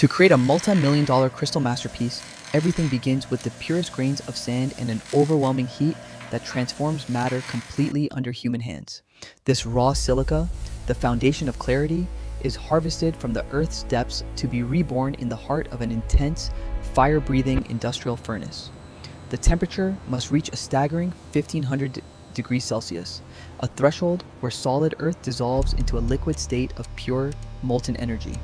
To create a multi-million dollar crystal masterpiece, everything begins with the purest grains of sand and an overwhelming heat that transforms matter completely under human hands. This raw silica, the foundation of clarity, is harvested from the Earth's depths to be reborn in the heart of an intense, fire-breathing industrial furnace. The temperature must reach a staggering 1500 degrees Celsius, a threshold where solid Earth dissolves into a liquid state of pure, molten energy.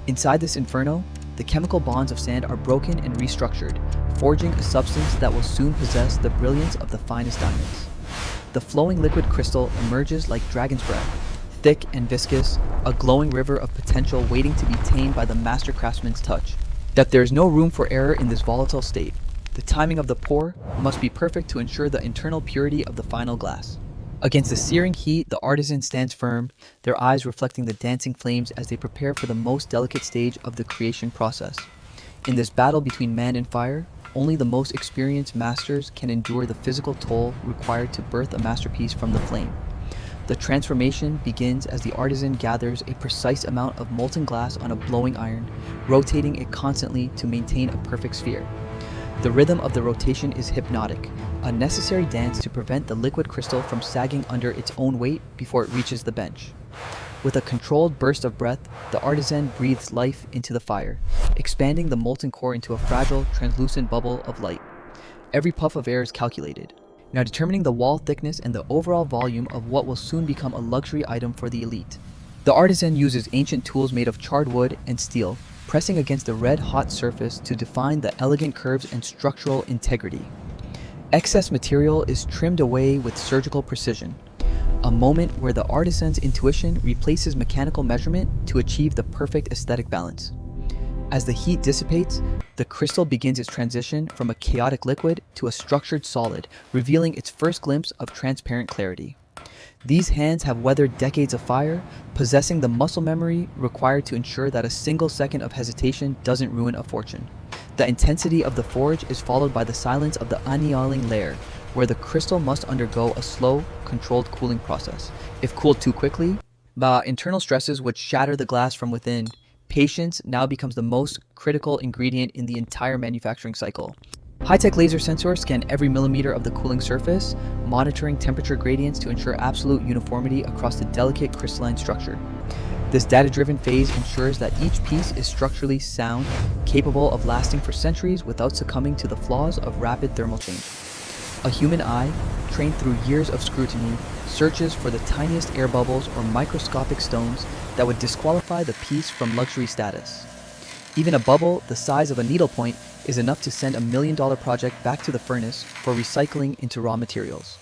Inside this inferno, the chemical bonds of sand are broken and restructured, forging a substance that will soon possess the brilliance of the finest diamonds. The flowing liquid crystal emerges like dragon's breath, thick and viscous, a glowing river of potential waiting to be tamed by the master craftsman's touch. Yet there is no room for error in this volatile state. The timing of the pour must be perfect to ensure the internal purity of the final glass. Against the searing heat, the artisan stands firm, their eyes reflecting the dancing flames as they prepare for the most delicate stage of the creation process. In this battle between man and fire, only the most experienced masters can endure the physical toll required to birth a masterpiece from the flame. The transformation begins as the artisan gathers a precise amount of molten glass on a blowing iron, rotating it constantly to maintain a perfect sphere. The rhythm of the rotation is hypnotic, a necessary dance to prevent the liquid crystal from sagging under its own weight before it reaches the bench. With a controlled burst of breath, the artisan breathes life into the fire, expanding the molten core into a fragile, translucent bubble of light. Every puff of air is calculated, now determining the wall thickness and the overall volume of what will soon become a luxury item for the elite. The artisan uses ancient tools made of charred wood and steel, pressing against the red-hot surface to define the elegant curves and structural integrity. Excess material is trimmed away with surgical precision, a moment where the artisan's intuition replaces mechanical measurement to achieve the perfect aesthetic balance. As the heat dissipates, the crystal begins its transition from a chaotic liquid to a structured solid, revealing its first glimpse of transparent clarity. These hands have weathered decades of fire, possessing the muscle memory required to ensure that a single second of hesitation doesn't ruin a fortune. The intensity of the forge is followed by the silence of the annealing layer, where the crystal must undergo a slow, controlled cooling process. If cooled too quickly, the internal stresses would shatter the glass from within. Patience now becomes the most critical ingredient in the entire manufacturing cycle. High-tech laser sensors scan every millimeter of the cooling surface, monitoring temperature gradients to ensure absolute uniformity across the delicate crystalline structure. This data-driven phase ensures that each piece is structurally sound, capable of lasting for centuries without succumbing to the flaws of rapid thermal change. A human eye, trained through years of scrutiny, searches for the tiniest air bubbles or microscopic stones that would disqualify the piece from luxury status. Even a bubble the size of a needlepoint is enough to send $1 million project back to the furnace for recycling into raw materials.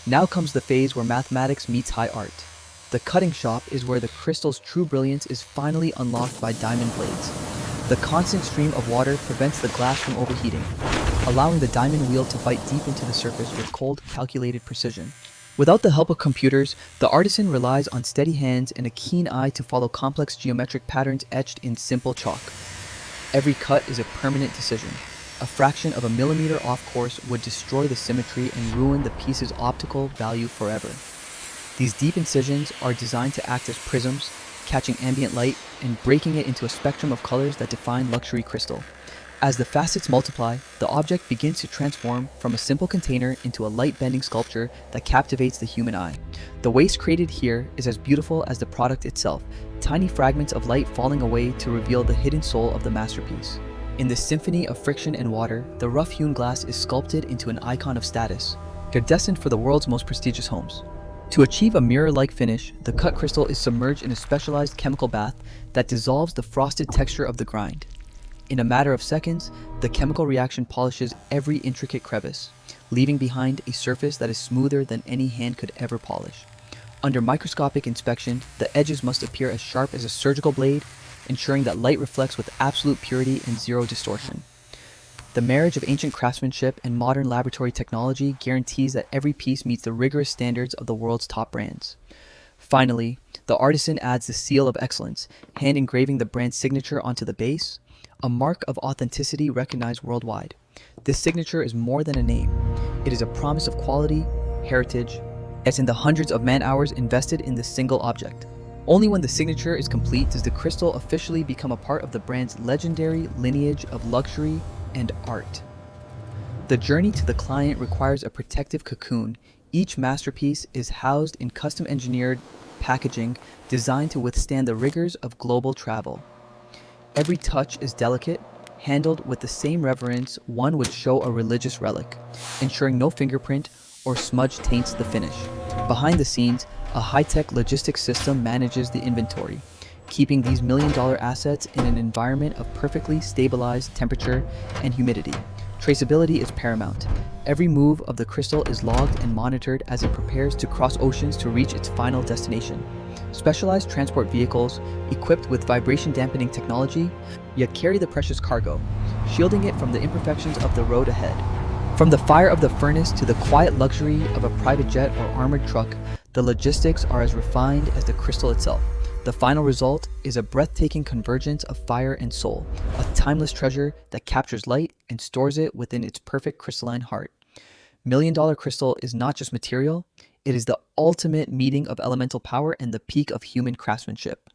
Now comes the phase where mathematics meets high art. The cutting shop is where the crystal's true brilliance is finally unlocked by diamond blades. The constant stream of water prevents the glass from overheating, allowing the diamond wheel to bite deep into the surface with cold, calculated precision. Without the help of computers, the artisan relies on steady hands and a keen eye to follow complex geometric patterns etched in simple chalk. Every cut is a permanent decision. A fraction of a millimeter off course would destroy the symmetry and ruin the piece's optical value forever. These deep incisions are designed to act as prisms, catching ambient light and breaking it into a spectrum of colors that define luxury crystal. As the facets multiply, the object begins to transform from a simple container into a light-bending sculpture that captivates the human eye. The waste created here is as beautiful as the product itself, tiny fragments of light falling away to reveal the hidden soul of the masterpiece. In this symphony of friction and water, the rough-hewn glass is sculpted into an icon of status. They're destined for the world's most prestigious homes. To achieve a mirror-like finish, the cut crystal is submerged in a specialized chemical bath that dissolves the frosted texture of the grind. In a matter of seconds, the chemical reaction polishes every intricate crevice, leaving behind a surface that is smoother than any hand could ever polish. Under microscopic inspection, the edges must appear as sharp as a surgical blade, ensuring that light reflects with absolute purity and zero distortion. The marriage of ancient craftsmanship and modern laboratory technology guarantees that every piece meets the rigorous standards of the world's top brands. Finally, the artisan adds the seal of excellence, hand engraving the brand signature onto the base, a mark of authenticity recognized worldwide. This signature is more than a name. It is a promise of quality, heritage, as in the hundreds of man-hours invested in this single object. Only when the signature is complete does the crystal officially become a part of the brand's legendary lineage of luxury and art. The journey to the client requires a protective cocoon. Each masterpiece is housed in custom engineered packaging designed to withstand the rigors of global travel. Every touch is delicate, handled with the same reverence one would show a religious relic, ensuring no fingerprint or smudge taints the finish. Behind the scenes, a high-tech logistics system manages the inventory, keeping these million-dollar assets in an environment of perfectly stabilized temperature and humidity. Traceability is paramount. Every move of the crystal is logged and monitored as it prepares to cross oceans to reach its final destination. Specialized transport vehicles, equipped with vibration-dampening technology, yet carry the precious cargo, shielding it from the imperfections of the road ahead. From the fire of the furnace to the quiet luxury of a private jet or armored truck, the logistics are as refined as the crystal itself. The final result is a breathtaking convergence of fire and soul, a timeless treasure that captures light and stores it within its perfect crystalline heart. Million-dollar crystal is not just material, it is the ultimate meeting of elemental power and the peak of human craftsmanship.